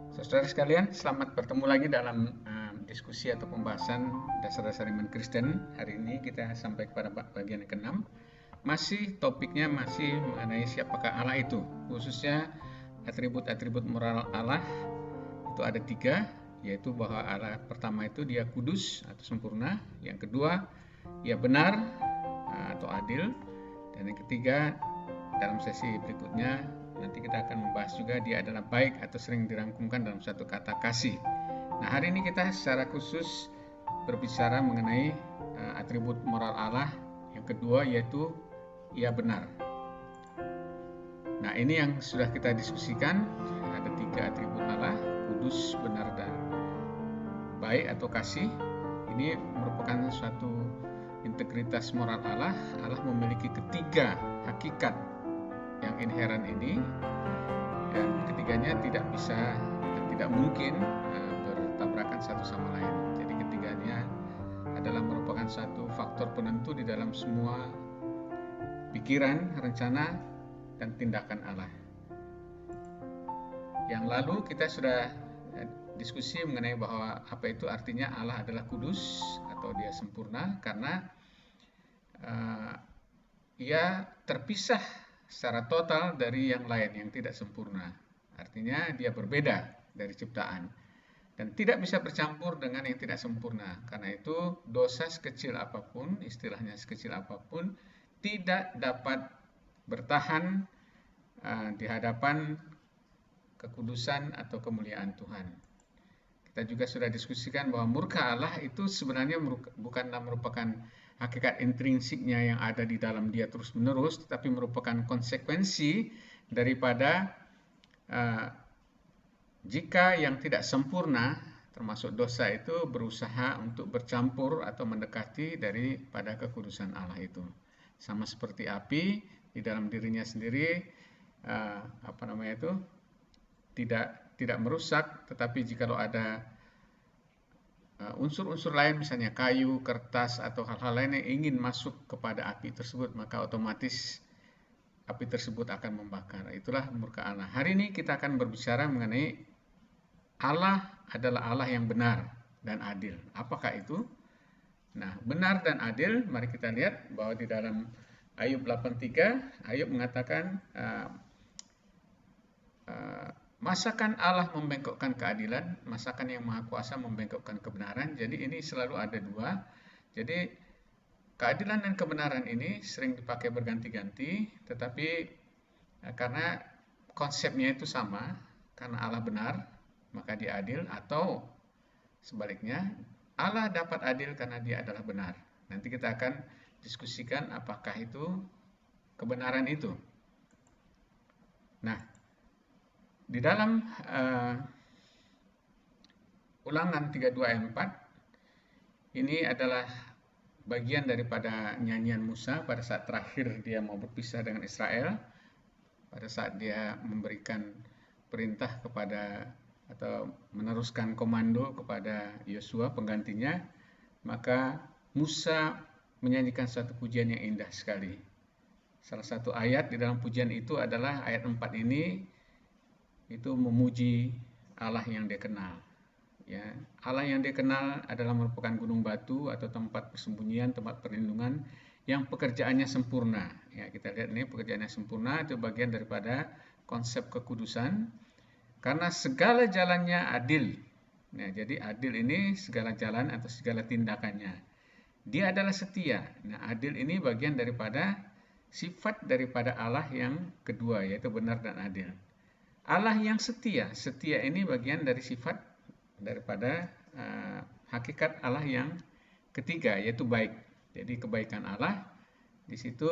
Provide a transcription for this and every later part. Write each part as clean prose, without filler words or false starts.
Saudara sekalian, selamat bertemu lagi dalam diskusi atau pembahasan dasar-dasar iman Kristen. Hari ini kita sampai kepada bagian yang ke-6. Topiknya masih mengenai siapakah Allah itu, khususnya atribut-atribut moral Allah. Itu ada 3, yaitu bahwa Allah pertama itu dia kudus atau sempurna, yang kedua ia benar atau adil, dan yang ketiga dalam sesi berikutnya nanti kita akan membahas juga dia adalah baik atau sering dirangkumkan dalam satu kata kasih. Nah, hari ini kita secara khusus berbicara mengenai atribut moral Allah yang kedua, yaitu ia benar. Nah, ini yang sudah kita diskusikan. Ada 3 atribut Allah: kudus, benar, dan baik atau kasih. Ini merupakan suatu integritas moral Allah. Allah memiliki ketiga hakikat yang inheren ini, dan ketiganya tidak bisa dan tidak mungkin bertabrakan satu sama lain. Jadi ketiganya adalah merupakan satu faktor penentu di dalam semua pikiran, rencana, dan tindakan Allah. Yang lalu kita sudah diskusi mengenai bahwa apa itu artinya Allah adalah kudus atau dia sempurna, karena ia terpisah secara total dari yang lain yang tidak sempurna. Artinya dia berbeda dari ciptaan dan tidak bisa bercampur dengan yang tidak sempurna. Karena itu dosa sekecil apapun, istilahnya sekecil apapun, tidak dapat bertahan di hadapan kekudusan atau kemuliaan Tuhan. Kita juga sudah diskusikan bahwa murka Allah itu sebenarnya bukanlah merupakan hakikat intrinsiknya yang ada di dalam dia terus-menerus, tetapi merupakan konsekuensi daripada jika yang tidak sempurna, termasuk dosa, itu berusaha untuk bercampur atau mendekati daripada kekudusan Allah itu. Sama seperti api di dalam dirinya sendiri, tidak merusak, tetapi jikalau ada unsur-unsur lain, misalnya kayu, kertas, atau hal-hal lain yang ingin masuk kepada api tersebut, maka otomatis api tersebut akan membakar. Itulah murka Allah. Hari ini kita akan berbicara mengenai Allah adalah Allah yang benar dan adil. Apakah itu? Nah, benar dan adil, mari kita lihat bahwa di dalam Ayub 8:3, Ayub mengatakan, masakan Allah membengkokkan keadilan, masakan yang maha kuasa membengkokkan kebenaran. Jadi ini selalu ada dua. Jadi keadilan dan kebenaran ini sering dipakai berganti-ganti, tetapi karena konsepnya itu sama, karena Allah benar, maka dia adil, atau sebaliknya, Allah dapat adil karena dia adalah benar. Nanti kita akan diskusikan apakah itu kebenaran itu. Nah, di dalam Ulangan 32 ayat 4, ini adalah bagian daripada nyanyian Musa pada saat terakhir dia mau berpisah dengan Israel, pada saat dia memberikan perintah kepada atau meneruskan komando kepada Yosua penggantinya, maka Musa menyanyikan suatu pujian yang indah sekali. Salah satu ayat di dalam pujian itu adalah ayat 4 ini, itu memuji Allah yang dia kenal. Ya, Allah yang dia kenal adalah merupakan gunung batu atau tempat persembunyian, tempat perlindungan yang pekerjaannya sempurna. Ya, kita lihat ini pekerjaannya sempurna, itu bagian daripada konsep kekudusan. Karena segala jalannya adil. Nah, jadi adil ini segala jalan atau segala tindakannya. Dia adalah setia. Nah, adil ini bagian daripada sifat daripada Allah yang kedua, yaitu benar dan adil. Allah yang setia. Setia ini bagian dari sifat daripada hakikat Allah yang ketiga, yaitu baik. Jadi kebaikan Allah, di situ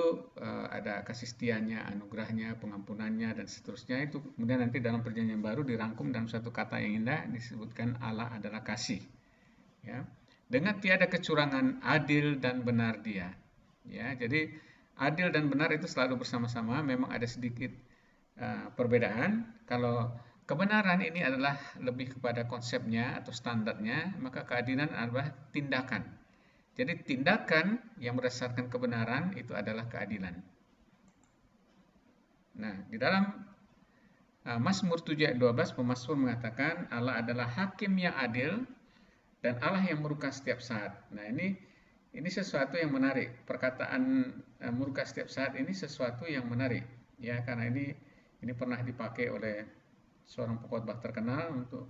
ada kasih setianya, anugerahnya, pengampunannya, dan seterusnya. Itu kemudian nanti dalam perjanjian baru dirangkum dalam satu kata yang indah, disebutkan Allah adalah kasih. Ya, dengan tiada kecurangan, adil dan benar dia. Ya, jadi adil dan benar itu selalu bersama-sama. Memang ada sedikit perbedaan. Kalau kebenaran ini adalah lebih kepada konsepnya atau standarnya, maka keadilan adalah tindakan. Jadi tindakan yang berdasarkan kebenaran itu adalah keadilan. Nah, di dalam Mazmur 7 ayat 12, pemazmur mengatakan Allah adalah hakim yang adil dan Allah yang murka setiap saat. Nah, ini sesuatu yang menarik. Perkataan murka setiap saat ini sesuatu yang menarik, ya, karena ini pernah dipakai oleh seorang pengkhotbah terkenal untuk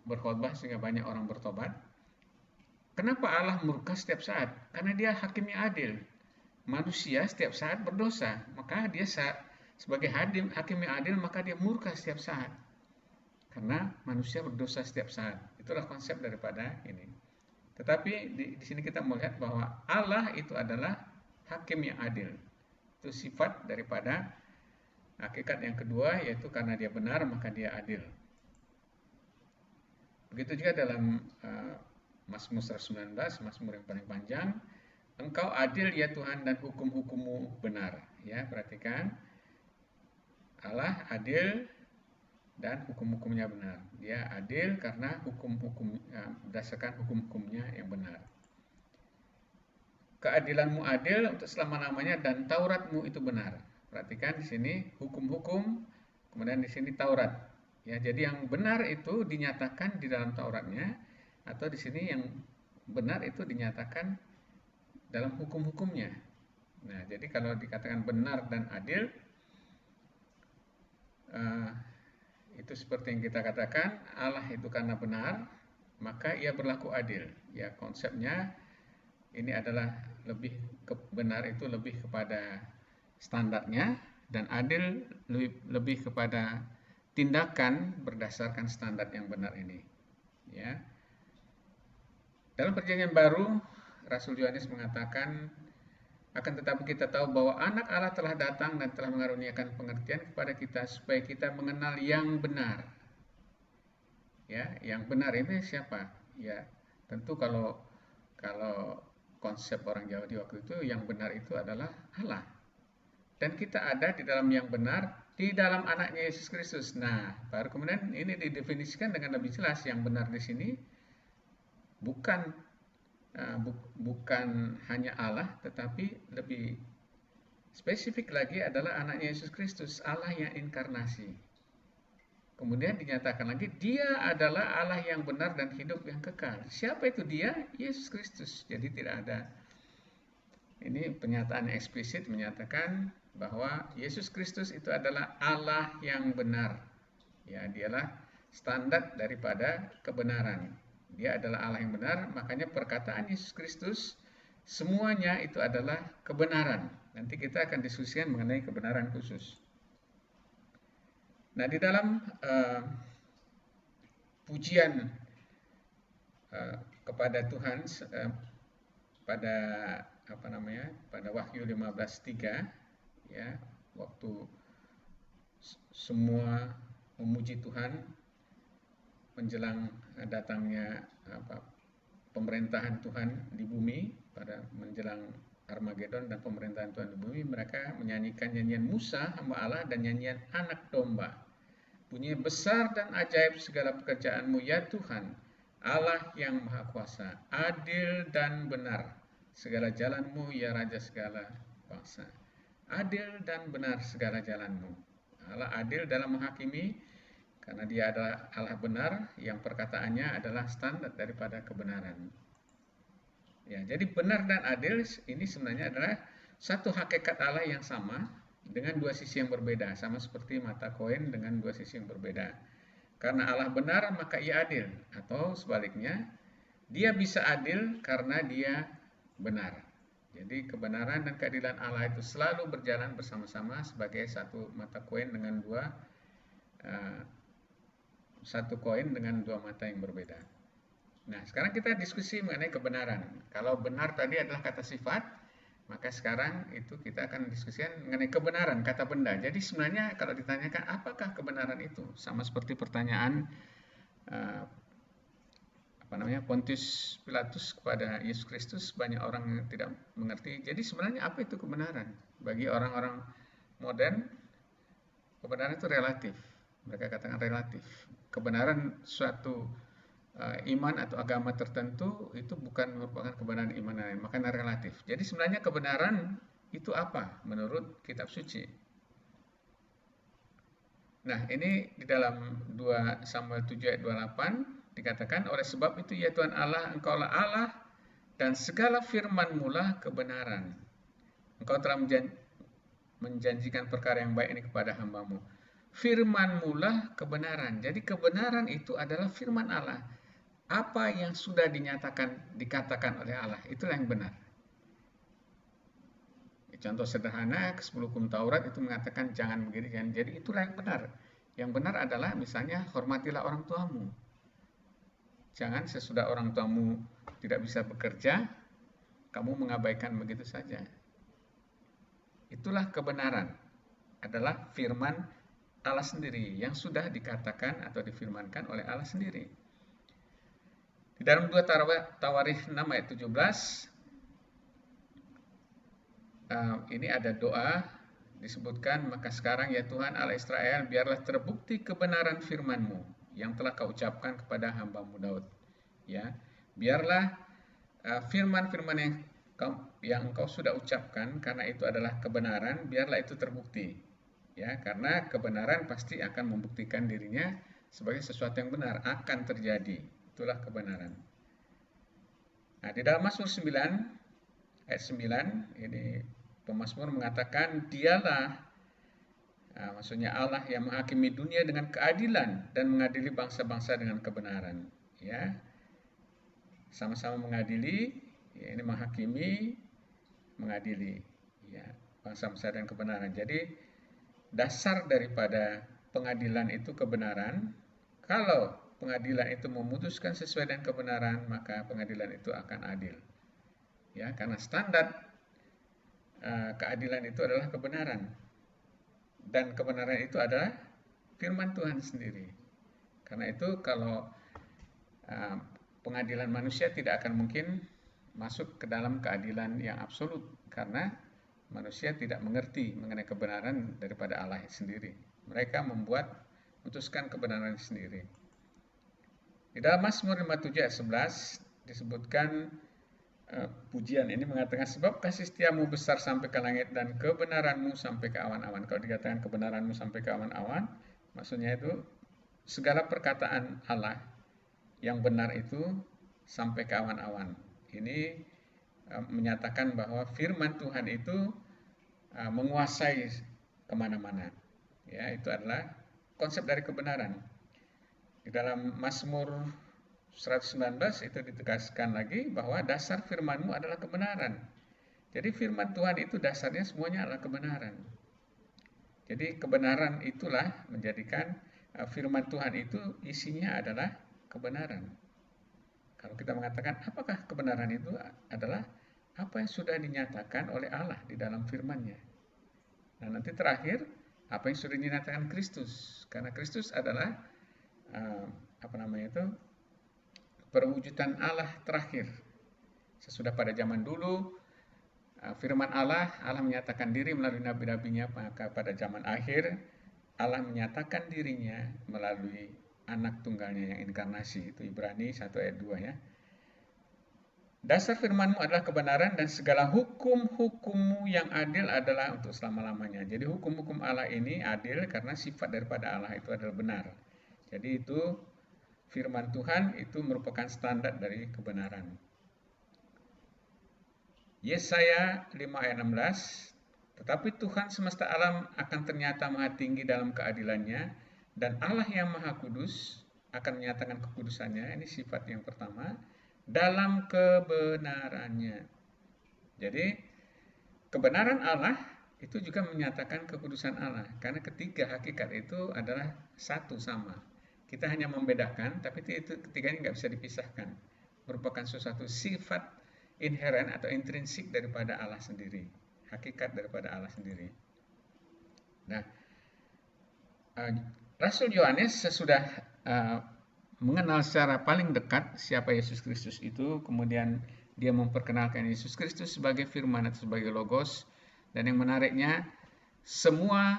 berkhotbah sehingga banyak orang bertobat. Kenapa Allah murka setiap saat? Karena dia hakim yang adil. Manusia setiap saat berdosa, maka dia sebagai hakim yang adil, maka dia murka setiap saat. Karena manusia berdosa setiap saat. Itulah konsep daripada ini. Tetapi di sini kita melihat bahwa Allah itu adalah hakim yang adil. Itu sifat daripada hakikat yang kedua, yaitu karena dia benar maka dia adil. Begitu juga dalam Mazmur 119, Mazmur yang paling panjang, Engkau adil ya Tuhan dan hukum-hukum-Mu benar. Ya, perhatikan, Allah adil dan hukum-hukumnya benar. Dia adil karena berdasarkan hukum-hukumnya yang benar. Keadilan-Mu adil untuk selama-lamanya dan Taurat-Mu itu benar. Perhatikan di sini hukum-hukum, kemudian di sini Taurat. Ya, jadi yang benar itu dinyatakan di dalam Tauratnya, atau di sini yang benar itu dinyatakan dalam hukum-hukumnya. Nah, jadi kalau dikatakan benar dan adil, itu seperti yang kita katakan, Allah itu karena benar, maka ia berlaku adil. Ya, konsepnya ini adalah benar itu lebih kepada standarnya, dan adil lebih kepada tindakan berdasarkan standar yang benar ini. Ya. Dalam Perjanjian Baru, Rasul Yohanes mengatakan, akan tetapi kita tahu bahwa anak Allah telah datang dan telah mengaruniakan pengertian kepada kita supaya kita mengenal yang benar. Ya, yang benar ini siapa? Ya, tentu kalau konsep orang Jawa di waktu itu, yang benar itu adalah Allah. Dan kita ada di dalam yang benar, di dalam anaknya Yesus Kristus. Nah, baru kemudian ini didefinisikan dengan lebih jelas. Yang benar di sini bukan hanya Allah, tetapi lebih spesifik lagi adalah anaknya Yesus Kristus, Allah yang inkarnasi. Kemudian dinyatakan lagi, dia adalah Allah yang benar dan hidup yang kekal. Siapa itu dia? Yesus Kristus. Jadi tidak ada, ini pernyataan eksplisit menyatakan bahwa Yesus Kristus itu adalah Allah yang benar. Ya, dialah standar daripada kebenaran. Dia adalah Allah yang benar, makanya perkataan Yesus Kristus semuanya itu adalah kebenaran. Nanti kita akan diskusikan mengenai kebenaran khusus. Nah, di dalam pujian kepada Tuhan pada Wahyu 15:3, ya, waktu semua memuji Tuhan menjelang datangnya pemerintahan Tuhan di bumi, pada menjelang Armageddon dan pemerintahan Tuhan di bumi, mereka menyanyikan nyanyian Musa hamba Allah dan nyanyian anak domba. Bunyinya, besar dan ajaib segala pekerjaan-Mu ya Tuhan, Allah yang maha kuasa, adil dan benar segala jalan-Mu ya Raja segala bangsa. Adil dan benar segala jalan-Mu. Allah adil dalam menghakimi, karena dia adalah Allah benar yang perkataannya adalah standar daripada kebenaran. Ya, jadi benar dan adil ini sebenarnya adalah satu hakikat Allah yang sama dengan dua sisi yang berbeda, sama seperti mata koin dengan dua sisi yang berbeda. Karena Allah benar maka ia adil, atau sebaliknya, dia bisa adil karena dia benar. Jadi kebenaran dan keadilan Allah itu selalu berjalan bersama-sama sebagai satu mata koin dengan satu koin dengan dua mata yang berbeda. Nah, sekarang kita diskusi mengenai kebenaran. Kalau benar tadi adalah kata sifat, maka sekarang itu kita akan diskusikan mengenai kebenaran, kata benda. Jadi sebenarnya kalau ditanyakan apakah kebenaran itu, sama seperti pertanyaan Pontius Pilatus kepada Yesus Kristus, banyak orang yang tidak mengerti. Jadi sebenarnya apa itu kebenaran? Bagi orang-orang modern, kebenaran itu relatif. Mereka katakan relatif. Kebenaran suatu iman atau agama tertentu itu bukan merupakan kebenaran iman lain, makanya relatif. Jadi sebenarnya kebenaran itu apa menurut kitab suci? Nah, ini di dalam 2 Samuel 7 ayat 28 dikatakan, oleh sebab itu ya Tuhan Allah, Engkaulah Allah dan segala firman-Mu lah kebenaran. Engkau telah menjanjikan perkara yang baik ini kepada hamba-Mu. Firman-Mu lah kebenaran. Jadi kebenaran itu adalah firman Allah. Apa yang sudah dikatakan oleh Allah, itulah yang benar. Contoh sederhana, ke-10 hukum Taurat itu mengatakan jangan begini, jangan. Jadi itulah yang benar. Yang benar adalah misalnya hormatilah orang tuamu. Jangan sesudah orang tuamu tidak bisa bekerja, kamu mengabaikan begitu saja. Itulah kebenaran. Adalah firman Allah sendiri yang sudah dikatakan atau difirmankan oleh Allah sendiri. Di dalam 2 Tawarikh 6 ayat 17, ini ada doa disebutkan, maka sekarang ya Tuhan Allah Israel, biarlah terbukti kebenaran firman-Mu yang telah Kau ucapkan kepada hamba-Mu Daud. Ya, biarlah firman-firman yang Engkau sudah ucapkan, karena itu adalah kebenaran, biarlah itu terbukti. Ya, karena kebenaran pasti akan membuktikan dirinya sebagai sesuatu yang benar, akan terjadi. Itulah kebenaran. Nah, di dalam Mazmur 9 ayat 9 ini pemazmur mengatakan, dialah, maksudnya Allah yang menghakimi dunia dengan keadilan dan mengadili bangsa-bangsa dengan kebenaran. Ya, sama-sama mengadili, ya, ini menghakimi, mengadili, ya, bangsa-bangsa dengan kebenaran. Jadi dasar daripada pengadilan itu kebenaran. Kalau pengadilan itu memutuskan sesuai dengan kebenaran, maka pengadilan itu akan adil. Ya, karena standar keadilan itu adalah kebenaran, dan kebenaran itu adalah firman Tuhan sendiri. Karena itu kalau pengadilan manusia tidak akan mungkin masuk ke dalam keadilan yang absolut, karena manusia tidak mengerti mengenai kebenaran daripada Allah sendiri. Mereka memutuskan kebenaran sendiri. Di dalam Mazmur 57 ayat 11 disebutkan pujian ini mengatakan, sebab kasih setiamu besar sampai ke langit dan kebenaranmu sampai ke awan-awan. Kalau dikatakan kebenaranmu sampai ke awan-awan, maksudnya itu segala perkataan Allah yang benar itu sampai ke awan-awan. Ini menyatakan bahwa firman Tuhan itu menguasai kemana-mana. Ya, itu adalah konsep dari kebenaran. Di dalam Mazmur 119 itu ditegaskan lagi bahwa dasar firman-Mu adalah kebenaran. Jadi firman Tuhan itu dasarnya semuanya adalah kebenaran. Jadi kebenaran itulah menjadikan firman Tuhan itu isinya adalah kebenaran. Kalau kita mengatakan apakah kebenaran itu adalah apa yang sudah dinyatakan oleh Allah di dalam firman-Nya. Nah, nanti terakhir apa yang sudah dinyatakan Kristus. Karena Kristus adalah perwujudan Allah terakhir. Sesudah pada zaman dulu firman Allah menyatakan diri melalui nabi-nabinya, maka pada zaman akhir Allah menyatakan dirinya melalui anak tunggalnya yang inkarnasi. Itu Ibrani 1 ayat 2 ya. Dasar firman-Mu adalah kebenaran dan segala hukum-hukum-Mu yang adil adalah untuk selama-lamanya. Jadi hukum-hukum Allah ini adil karena sifat daripada Allah itu adalah benar. Jadi itu firman Tuhan itu merupakan standar dari kebenaran. Yesaya 5 ayat 16, tetapi Tuhan semesta alam akan ternyata maha tinggi dalam keadilannya, dan Allah yang maha kudus akan menyatakan kekudusannya, ini sifat yang pertama, dalam kebenarannya. Jadi kebenaran Allah itu juga menyatakan kekudusan Allah, karena ketiga hakikat itu adalah satu sama. Kita hanya membedakan, tapi itu ketiganya nggak bisa dipisahkan. Merupakan sesuatu sifat inheren atau intrinsik daripada Allah sendiri. Hakikat daripada Allah sendiri. Nah, Rasul Yohanes sesudah mengenal secara paling dekat siapa Yesus Kristus itu, kemudian dia memperkenalkan Yesus Kristus sebagai firman atau sebagai logos. Dan yang menariknya, semua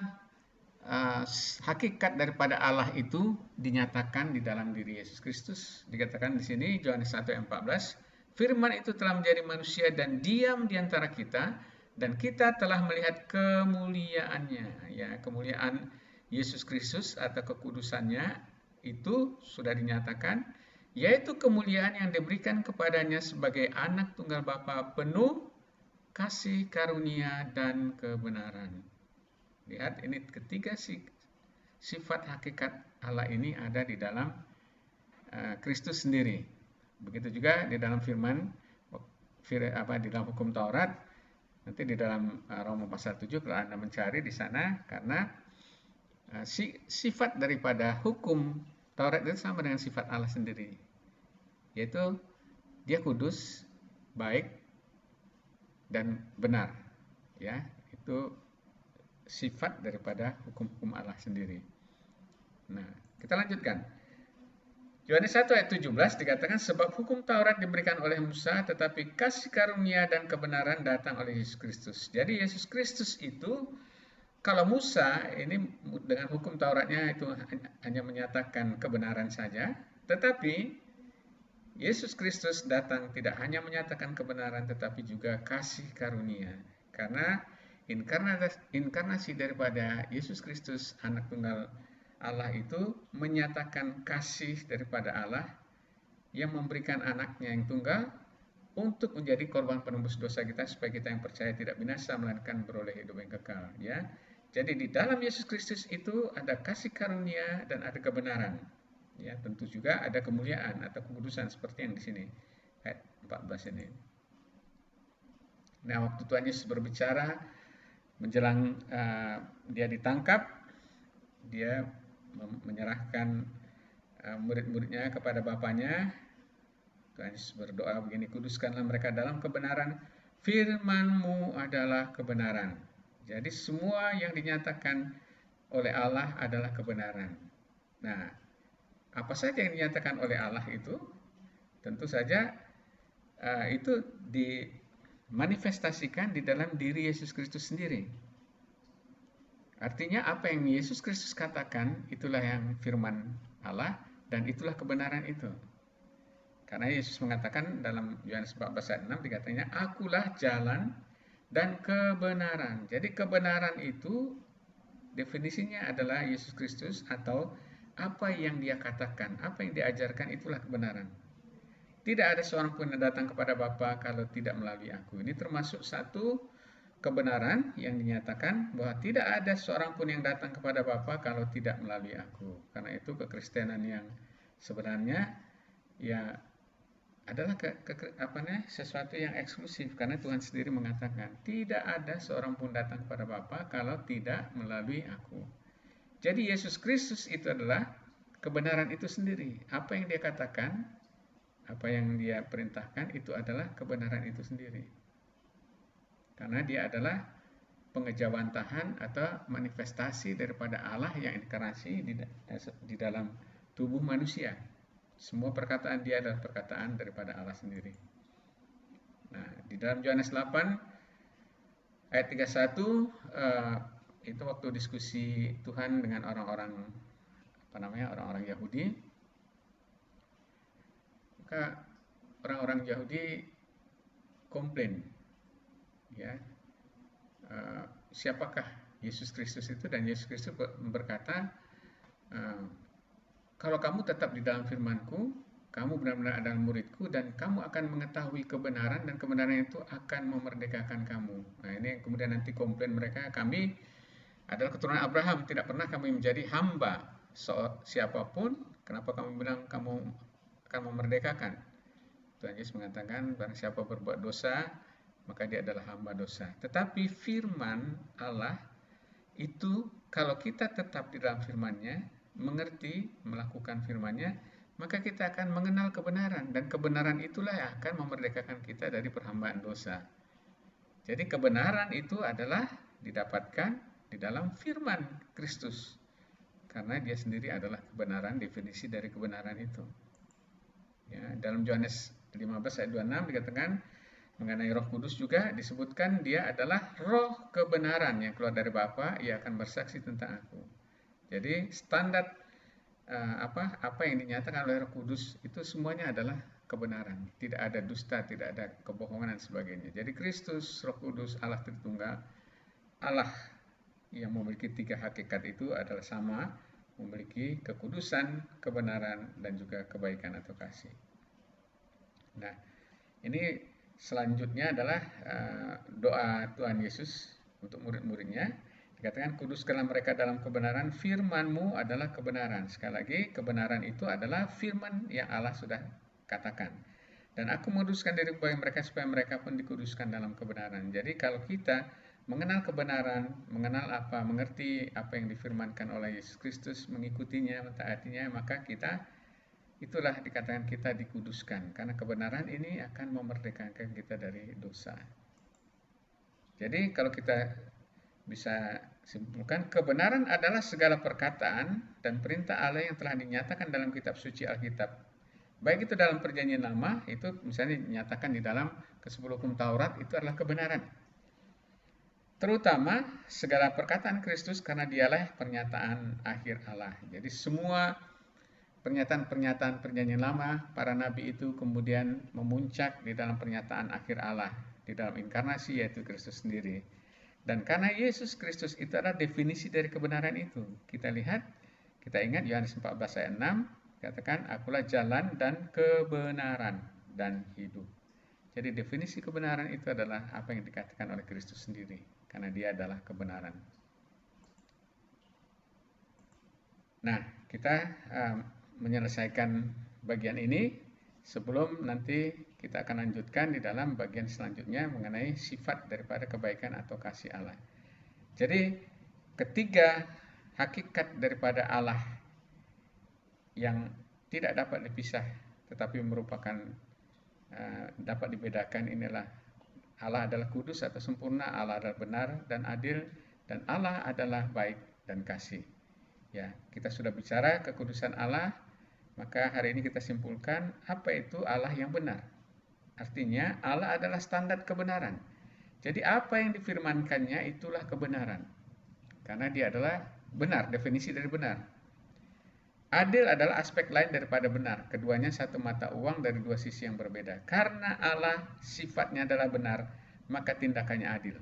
hakikat daripada Allah itu dinyatakan di dalam diri Yesus Kristus. Dikatakan di sini Yohanes 1 ayat 14, firman itu telah menjadi manusia dan diam di antara kita, dan kita telah melihat kemuliaannya. Ya, kemuliaan Yesus Kristus atau kekudusannya itu sudah dinyatakan, yaitu kemuliaan yang diberikan kepadanya sebagai anak tunggal Bapa penuh kasih karunia dan kebenaran. Lihat, ini ketiga sifat hakikat Allah ini ada di dalam Kristus sendiri. Begitu juga di dalam firman, di dalam hukum Taurat, nanti di dalam Roma pasal 7 kalau Anda mencari di sana, karena sifat daripada hukum Taurat itu sama dengan sifat Allah sendiri, yaitu dia kudus, baik, dan benar. Ya, itu sifat daripada hukum-hukum Allah sendiri. Nah, kita lanjutkan. Yohanes 1 ayat 17 dikatakan, sebab hukum Taurat diberikan oleh Musa, tetapi kasih karunia dan kebenaran datang oleh Yesus Kristus. Jadi Yesus Kristus itu, kalau Musa ini dengan hukum Tauratnya itu hanya menyatakan kebenaran saja, tetapi Yesus Kristus datang tidak hanya menyatakan kebenaran, tetapi juga kasih karunia. Karena inkarnasi daripada Yesus Kristus, anak tunggal Allah itu menyatakan kasih daripada Allah yang memberikan anaknya yang tunggal untuk menjadi korban penembus dosa kita, supaya kita yang percaya tidak binasa melainkan beroleh hidup yang kekal. Ya, jadi di dalam Yesus Kristus itu ada kasih karunia dan ada kebenaran. Ya, tentu juga ada kemuliaan atau kekudusan seperti yang di sini ayat 14 ini. Nah, waktu Tuhan Yesus berbicara menjelang dia ditangkap, dia menyerahkan murid-muridnya kepada Bapaknya. Tuhan Yesus berdoa begini, kuduskanlah mereka dalam kebenaran, firman-Mu adalah kebenaran. Jadi semua yang dinyatakan oleh Allah adalah kebenaran. Nah, apa saja yang dinyatakan oleh Allah itu, tentu saja itu dimanifestasikan di dalam diri Yesus Kristus sendiri. Artinya apa yang Yesus Kristus katakan, itulah yang firman Allah, dan itulah kebenaran itu. Karena Yesus mengatakan dalam Yohanes 14 ayat 6 dikatanya, akulah jalan dan kebenaran. Jadi kebenaran itu definisinya adalah Yesus Kristus, atau apa yang dia katakan, apa yang diajarkan, itulah kebenaran. Tidak ada seorang pun yang datang kepada Bapa kalau tidak melalui aku. Ini termasuk satu kebenaran yang dinyatakan, bahwa tidak ada seorang pun yang datang kepada Bapa kalau tidak melalui aku. Karena itu kekristenan yang sebenarnya ya adalah sesuatu yang eksklusif, karena Tuhan sendiri mengatakan tidak ada seorang pun datang kepada Bapa kalau tidak melalui aku. Jadi Yesus Kristus itu adalah kebenaran itu sendiri. Apa yang dia katakan, apa yang dia perintahkan, itu adalah kebenaran itu sendiri. Karena dia adalah pengejawantahan atau manifestasi daripada Allah yang inkarnasi di dalam tubuh manusia. Semua perkataan dia adalah perkataan daripada Allah sendiri. Nah, di dalam Yohanes 8 ayat 31 itu waktu diskusi Tuhan dengan orang-orang Yahudi. Maka orang-orang Yahudi komplain, ya, siapakah Yesus Kristus itu? Dan Yesus Kristus berkata, kalau kamu tetap di dalam firman-Ku, kamu benar-benar adalah murid-Ku, dan kamu akan mengetahui kebenaran, dan kebenaran itu akan memerdekakan kamu. Nah, ini kemudian nanti komplain mereka, kami adalah keturunan Abraham, tidak pernah kami menjadi hamba siapapun, kenapa kamu bilang kamu akan memerdekakan? Tuhan Yesus mengatakan, barang siapa berbuat dosa, maka dia adalah hamba dosa. Tetapi firman Allah itu, kalau kita tetap di dalam firman-Nya, mengerti, melakukan firman-Nya, maka kita akan mengenal kebenaran, dan kebenaran itulah yang akan memerdekakan kita dari perhambaan dosa. Jadi kebenaran itu adalah didapatkan di dalam firman Kristus, karena dia sendiri adalah kebenaran, definisi dari kebenaran itu. Ya, dalam Yohanes 15 ayat 26 dikatakan mengenai Roh Kudus juga disebutkan, dia adalah roh kebenaran yang keluar dari Bapa, ia akan bersaksi tentang aku. Jadi standar apa yang dinyatakan oleh Roh Kudus itu semuanya adalah kebenaran, tidak ada dusta, tidak ada kebohongan dan sebagainya. Jadi Kristus, Roh Kudus, Allah Tritunggal, Allah yang memiliki tiga hakikat itu adalah sama, memiliki kekudusan, kebenaran, dan juga kebaikan atau kasih. Nah, ini selanjutnya adalah doa Tuhan Yesus untuk murid-muridnya. Dikatakan, kuduskanlah mereka dalam kebenaran, firman-Mu adalah kebenaran. Sekali lagi, kebenaran itu adalah firman yang Allah sudah katakan. Dan aku menguduskan diri bagi mereka supaya mereka pun dikuduskan dalam kebenaran. Jadi kalau kita mengenal kebenaran, mengerti apa yang difirmankan oleh Yesus Kristus, mengikutinya, mentaatinya, maka kita itulah dikatakan kita dikuduskan. Karena kebenaran ini akan memerdekakan kita dari dosa. Jadi kalau kita bisa simpulkan, kebenaran adalah segala perkataan dan perintah Allah yang telah dinyatakan dalam kitab suci Alkitab. Baik itu dalam perjanjian lama, itu misalnya dinyatakan di dalam ke-10 hukum Taurat, itu adalah kebenaran. Terutama segala perkataan Kristus, karena dialah pernyataan akhir Allah. Jadi semua pernyataan-pernyataan perjanjian lama, para nabi itu kemudian memuncak di dalam pernyataan akhir Allah, di dalam inkarnasi, yaitu Kristus sendiri. Dan karena Yesus Kristus itu adalah definisi dari kebenaran itu. Kita lihat, kita ingat Yohanes 14 ayat 6, katakan, akulah jalan dan kebenaran dan hidup. Jadi definisi kebenaran itu adalah apa yang dikatakan oleh Kristus sendiri, karena dia adalah kebenaran. Nah, kita menyelesaikan bagian ini sebelum nanti kita akan lanjutkan di dalam bagian selanjutnya mengenai sifat daripada kebaikan atau kasih Allah. Jadi ketiga hakikat daripada Allah yang tidak dapat dipisah tetapi merupakan dapat dibedakan, inilah Allah adalah kudus atau sempurna, Allah adalah benar dan adil, dan Allah adalah baik dan kasih. Ya, kita sudah bicara kekudusan Allah, maka hari ini kita simpulkan apa itu Allah yang benar. Artinya Allah adalah standar kebenaran. Jadi apa yang difirmankannya itulah kebenaran. Karena dia adalah benar, definisi dari benar. Adil adalah aspek lain daripada benar. Keduanya satu mata uang dari dua sisi yang berbeda. Karena Allah sifatnya adalah benar, maka tindakannya adil.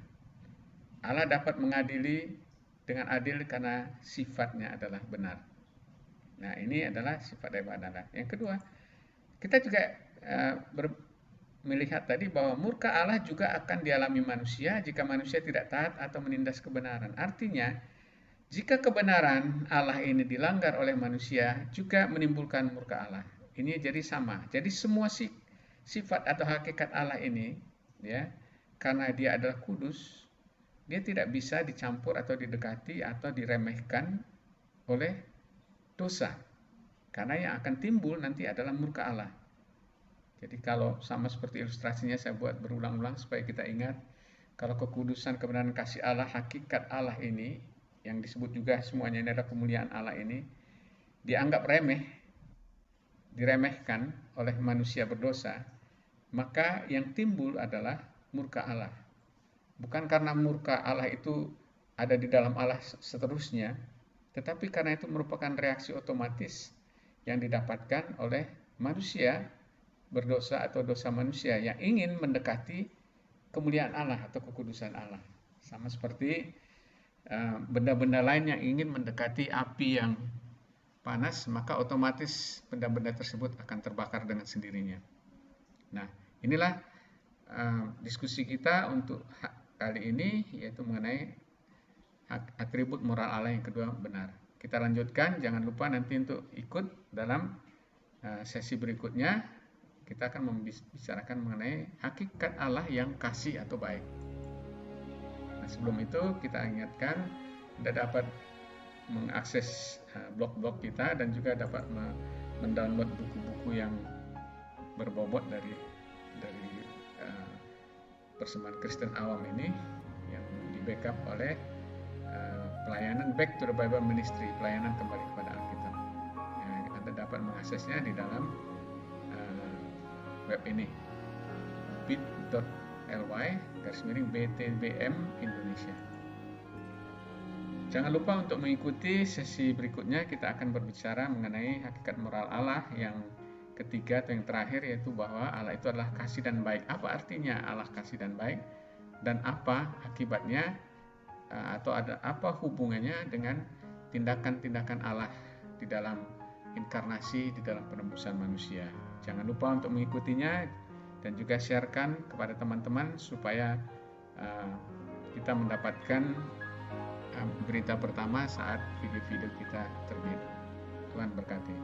Allah dapat mengadili dengan adil karena sifatnya adalah benar. Nah, ini adalah sifat daripada Allah. Yang kedua, kita juga melihat tadi bahwa murka Allah juga akan dialami manusia jika manusia tidak taat atau menindas kebenaran. Artinya, jika kebenaran Allah ini dilanggar oleh manusia, juga menimbulkan murka Allah. Ini jadi sama. Jadi semua sifat atau hakikat Allah ini, ya, karena dia adalah kudus, dia tidak bisa dicampur atau didekati atau diremehkan oleh dosa. Karena yang akan timbul nanti adalah murka Allah. Jadi kalau sama seperti ilustrasinya saya buat berulang-ulang supaya kita ingat, kalau kekudusan, kebenaran, kasih Allah, hakikat Allah ini, yang disebut juga semuanya ini adalah kemuliaan Allah ini, dianggap remeh, diremehkan oleh manusia berdosa, maka yang timbul adalah murka Allah. Bukan karena murka Allah itu ada di dalam Allah seterusnya, tetapi karena itu merupakan reaksi otomatis yang didapatkan oleh manusia berdosa atau dosa manusia yang ingin mendekati kemuliaan Allah atau kekudusan Allah. Sama seperti benda-benda lain yang ingin mendekati api yang panas, maka otomatis benda-benda tersebut akan terbakar dengan sendirinya. Nah, inilah diskusi kita untuk kali ini, yaitu mengenai atribut moral Allah yang kedua, benar. Kita lanjutkan, jangan lupa nanti untuk ikut dalam sesi berikutnya. Kita akan membicarakan mengenai hakikat Allah yang kasih atau baik. Nah, sebelum itu kita ingatkan Anda dapat mengakses blog-blog kita dan juga dapat mendownload buku-buku yang berbobot dari persembahan Kristen Awam ini yang di backup oleh pelayanan Back to the Bible Ministry, pelayanan kembali kepada Alkitab. Anda dapat mengaksesnya di dalam web ini, bit.ly/BTBM Indonesia. Jangan lupa untuk mengikuti sesi berikutnya, kita akan berbicara mengenai hakikat moral Allah yang ketiga atau yang terakhir, yaitu bahwa Allah itu adalah kasih dan baik. Apa artinya Allah kasih dan baik? Dan apa akibatnya atau ada apa hubungannya dengan tindakan-tindakan Allah di dalam inkarnasi, di dalam penebusan manusia. Jangan lupa untuk mengikutinya dan juga sharekan kepada teman-teman supaya kita mendapatkan berita pertama saat video-video kita terbit. Tuhan berkati.